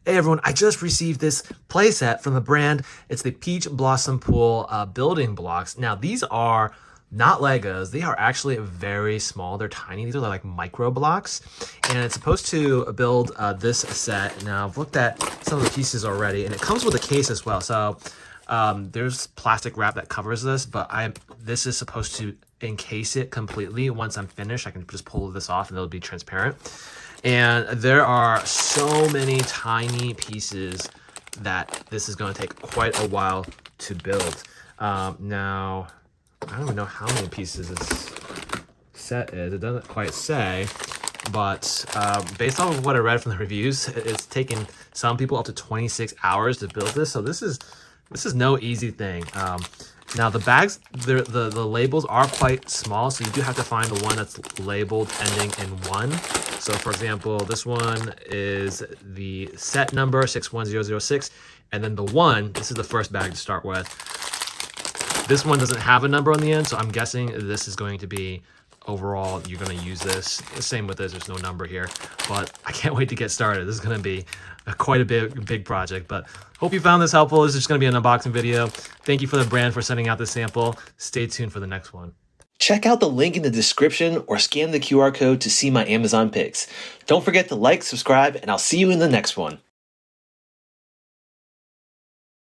Hey everyone, I just received this playset from the brand. It's the Peach Blossom Pool building blocks. Now these are not Legos, they are actually very small. They're tiny, these are like micro blocks. And it's supposed to build this set. Now I've looked at some of the pieces already and it comes with a case as well. So there's plastic wrap that covers this, but this is supposed to encase it completely. Once I'm finished, I can just pull this off and it'll be transparent. And there are so many tiny pieces that this is going to take quite a while to build. Now, I don't even know how many pieces this set is. It doesn't quite say, but based off of what I read from the reviews, it's taken some people up to 26 hours to build this. So this is no easy thing. Now the bags, the labels are quite small, so you do have to find the one that's labeled ending in 1. So for example, this one is the set number 61006, and then the 1, this is the first bag to start with. This one doesn't have a number on the end, so I'm guessing this is going to be overall, you're going to use this. Same with this, there's no number here, but I can't wait to get started. This is going to be quite a big project, but hope you found this helpful. This is just going to be an unboxing video. Thank you for the brand for sending out this sample. Stay tuned for the next one. Check out the link in the description or scan the QR code to see my Amazon picks. Don't forget to like, subscribe, and I'll see you in the next one.